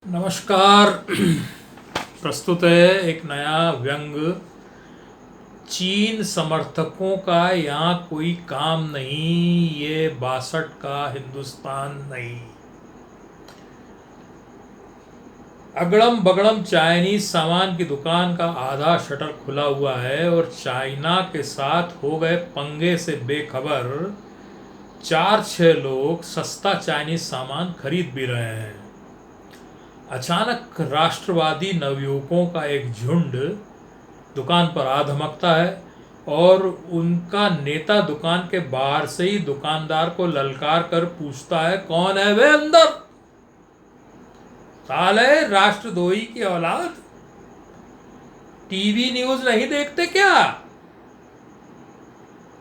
नमस्कार। प्रस्तुत है एक नया व्यंग। चीन समर्थकों का यहाँ कोई काम नहीं, ये 62 का हिंदुस्तान नहीं। अगड़म बगड़म चाइनीज सामान की दुकान का आधा शटर खुला हुआ है और चाइना के साथ हो गए पंगे से बेखबर 4-6 लोग सस्ता चाइनीज सामान खरीद भी रहे हैं। अचानक राष्ट्रवादी नवयुवकों का एक झुंड दुकान पर आ धमकता है और उनका नेता दुकान के बाहर से ही दुकानदार को ललकार कर पूछता है, कौन है वे अंदर? साले राष्ट्रद्रोही की औलाद, टीवी न्यूज नहीं देखते क्या?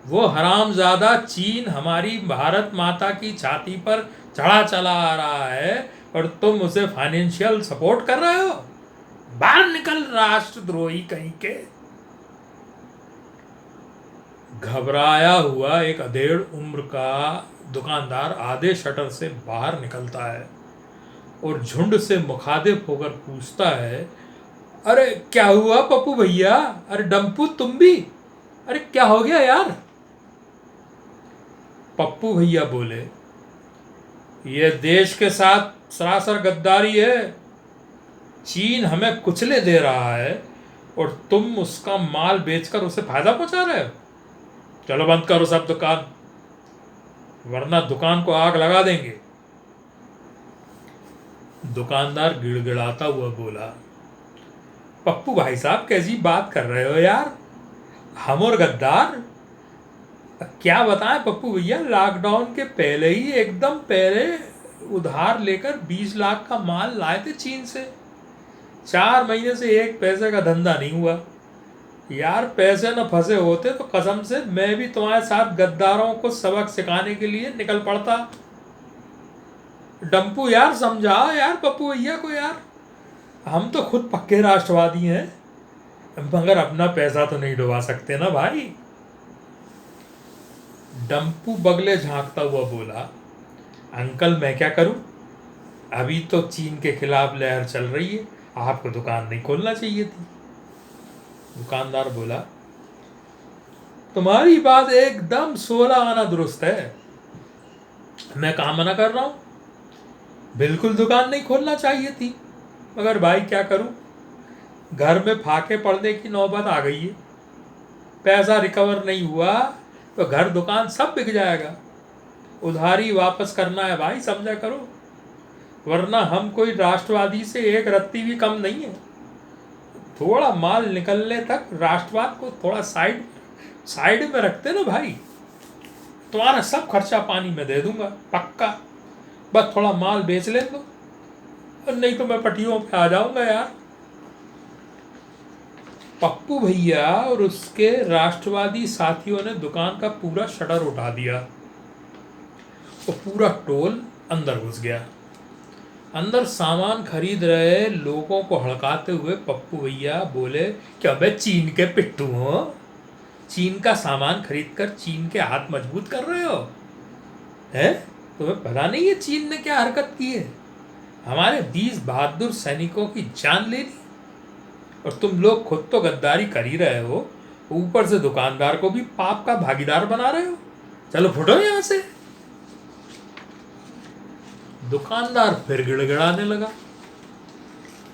वो हरामजादा चीन हमारी भारत माता की छाती पर चढ़ा चला आ रहा है और तुम उसे फाइनेंशियल सपोर्ट कर रहे हो? बाहर निकल राष्ट्रद्रोही कहीं के। घबराया हुआ एक अधेड़ उम्र का दुकानदार आधे शटर से बाहर निकलता है और झुंड से मुखातिब होकर पूछता है, अरे क्या हुआ पप्पू भैया? अरे डम्पू तुम भी? अरे क्या हो गया यार? पप्पू भैया बोले, ये देश के साथ सरासर गद्दारी है। चीन हमें कुचले दे रहा है और तुम उसका माल बेचकर उसे फायदा पहुंचा रहे हो। चलो बंद करो सब दुकान, वरना दुकान को आग लगा देंगे। दुकानदार गिड़गिड़ाता हुआ बोला, पप्पू भाई साहब कैसी बात कर रहे हो यार? हम और गद्दार? क्या बताएं पप्पू भैया, लॉकडाउन के पहले ही एकदम पहले उधार लेकर 20 लाख का माल लाए थे चीन से। 4 महीने से एक पैसे का धंधा नहीं हुआ यार। पैसे न फंसे होते तो कसम से मैं भी तुम्हारे साथ गद्दारों को सबक सिखाने के लिए निकल पड़ता। डम्पू यार समझाओ यार पप्पू भैया को यार। हम तो खुद पक्के राष्ट्रवादी हैं, मगर अपना पैसा तो नहीं डुबा सकते ना भाई। डम्पू बगले झांकता हुआ बोला, अंकल मैं क्या करूं? अभी तो चीन के खिलाफ लहर चल रही है, आपको दुकान नहीं खोलना चाहिए थी। दुकानदार बोला, तुम्हारी बात एकदम 16 आना दुरुस्त है। मैं कहाँ मना कर रहा हूं, बिल्कुल दुकान नहीं खोलना चाहिए थी, मगर भाई क्या करूं, घर में फाके पड़ने की नौबत आ गई है। पैसा रिकवर नहीं हुआ तो घर दुकान सब बिक जाएगा। उधारी वापस करना है भाई, समझा करो, वरना हम कोई राष्ट्रवादी से एक रत्ती भी कम नहीं है। थोड़ा माल निकलने तक राष्ट्रवाद को थोड़ा साइड में रखते ना भाई। तुम्हारा सब खर्चा पानी में दे दूंगा पक्का, बस थोड़ा माल बेच ले दो, और नहीं तो मैं पटियों पे आ जाऊंगा यार। पप्पू भैया और उसके राष्ट्रवादी साथियों ने दुकान का पूरा शटर उठा दिया और पूरा टोल अंदर घुस गया। अंदर सामान खरीद रहे लोगों को हड़काते हुए पप्पू भैया बोले, क्या मैं चीन के पिट्ठू हूँ? चीन का सामान खरीदकर चीन के हाथ मजबूत कर रहे हो? हैं? तुम्हें पता नहीं है चीन ने क्या हरकत की है? हमारे 20 बहादुर सैनिकों की जान ले ली, और तुम लोग खुद तो गद्दारी कर ही रहे हो, ऊपर से दुकानदार को भी पाप का भागीदार बना रहे हो। चलो फुटो यहां से। दुकानदार फिर गिड़गिड़ाने लगा,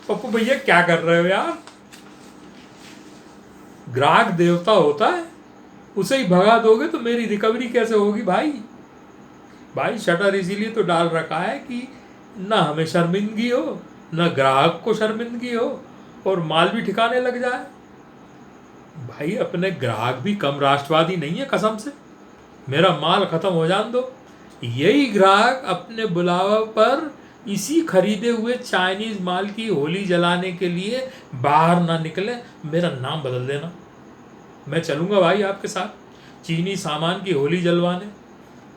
पप्पू भैया क्या कर रहे हो यार? ग्राहक देवता होता है, उसे ही भगा दोगे तो मेरी रिकवरी कैसे होगी भाई? भाई शटर इसीलिए तो डाल रखा है कि ना हमें शर्मिंदगी हो, ना ग्राहक को शर्मिंदगी हो, और माल भी ठिकाने लग जाए। भाई अपने ग्राहक भी कम राष्ट्रवादी नहीं है कसम से। मेरा माल खत्म हो जान दो, यही ग्राहक अपने बुलावा पर इसी खरीदे हुए चाइनीज माल की होली जलाने के लिए बाहर ना निकले, मेरा नाम बदल देना। मैं चलूंगा भाई आपके साथ चीनी सामान की होली जलवाने।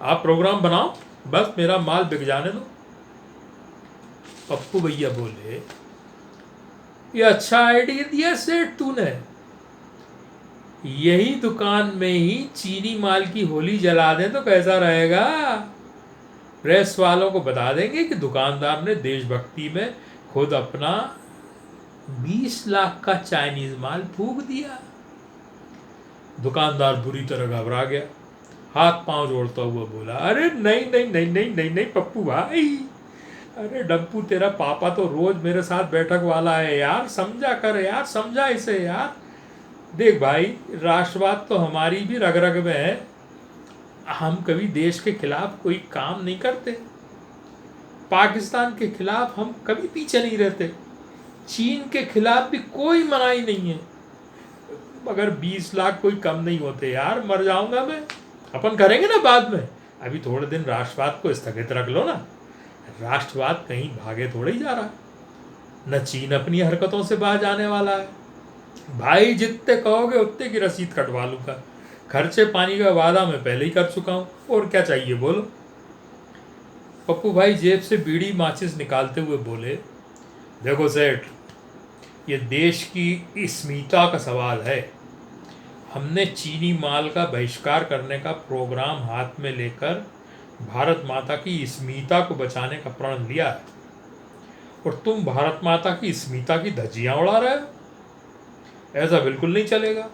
आप प्रोग्राम बनाओ, बस मेरा माल बिक जाने दो। पप्पू भैया बोले, ये अच्छा आइडिया दिया सेठ तूने। यही दुकान में ही चीनी माल की होली जला दें तो कैसा रहेगा? प्रेस वालों को बता देंगे कि दुकानदार ने देशभक्ति में खुद अपना 20 लाख का चाइनीज माल फूंक दिया। दुकानदार बुरी तरह घबरा गया, हाथ पांव जोड़ता हुआ बोला, अरे नहीं नहीं नहीं नहीं नहीं नहीं पप्पू भाई, अरे डप्पू तेरा पापा तो रोज मेरे साथ बैठक वाला है यार, समझा कर यार, समझा इसे यार। देख भाई, राष्ट्रवाद तो हमारी भी रग रग में है, हम कभी देश के खिलाफ कोई काम नहीं करते, पाकिस्तान के खिलाफ हम कभी पीछे नहीं रहते, चीन के खिलाफ भी कोई मनाही नहीं है, मगर 20 लाख कोई कम नहीं होते यार, मर जाऊंगा मैं। अपन करेंगे ना बाद में, अभी थोड़े दिन राष्ट्रवाद को स्थगित रख लो ना, राष्ट्रवाद कहीं भागे थोड़े ही जा रहा, न चीन अपनी हरकतों से बाहर जाने वाला है। भाई जितने कहोगे उतने की रसीद कटवा लूंगा, खर्चे पानी का वादा मैं पहले ही कर चुका हूँ, और क्या चाहिए बोलो। पप्पू भाई जेब से बीड़ी माचिस निकालते हुए बोले, देखो सेठ, ये देश की अस्मिता का सवाल है, हमने चीनी माल का बहिष्कार करने का प्रोग्राम हाथ में लेकर भारत माता की अस्मिता को बचाने का प्रण लिया है, और तुम भारत माता की अस्मिता की धज्जियां उड़ा रहे हो, ऐसा बिल्कुल नहीं चलेगा।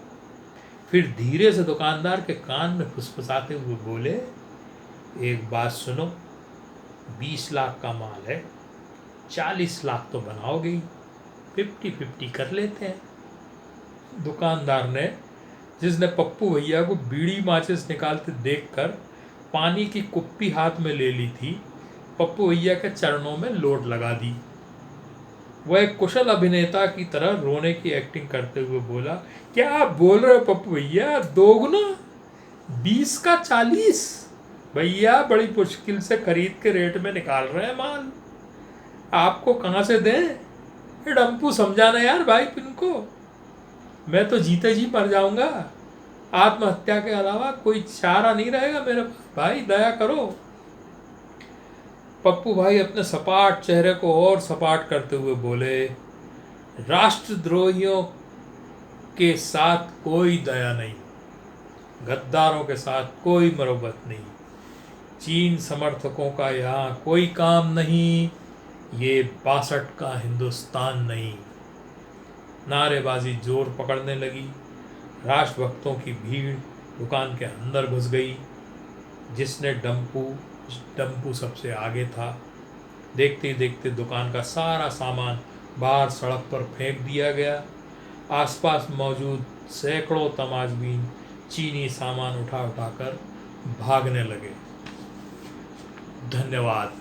फिर धीरे से दुकानदार के कान में फुसफुसाते हुए बोले, एक बात सुनो, 20 लाख का माल है, 40 लाख तो बनाओगे ही, 50-50 कर लेते हैं। दुकानदार ने, जिसने पप्पू भैया को बीड़ी माचिस निकालते देखकर पानी की कुप्पी हाथ में ले ली थी, पप्पू भैया के चरणों में लोट लगा दी। वह एक कुशल अभिनेता की तरह रोने की एक्टिंग करते हुए बोला, क्या आप बोल रहे हो पप्पू भैया, दोगुना, 20 का 40? भैया बड़ी मुश्किल से खरीद के रेट में निकाल रहे हैं माल, आपको कहाँ से दें? डम्पू समझाना यार भाई इनको, मैं तो जीते जी मर जाऊंगा, आत्महत्या के अलावा कोई चारा नहीं रहेगा मेरे पास, भाई दया करो। पप्पू भाई अपने सपाट चेहरे को और सपाट करते हुए बोले, राष्ट्रद्रोहियों के साथ कोई दया नहीं, गद्दारों के साथ कोई मरोबत नहीं, चीन समर्थकों का यहाँ कोई काम नहीं, ये 62 का हिंदुस्तान नहीं। नारेबाजी जोर पकड़ने लगी, राष्ट्रभक्तों की भीड़ दुकान के अंदर घुस गई, जिसने डम्पू सबसे आगे था। देखते ही देखते दुकान का सारा सामान बाहर सड़क पर फेंक दिया गया। आसपास मौजूद सैकड़ों तमाशबीन चीनी सामान उठा उठाकर भागने लगे। धन्यवाद।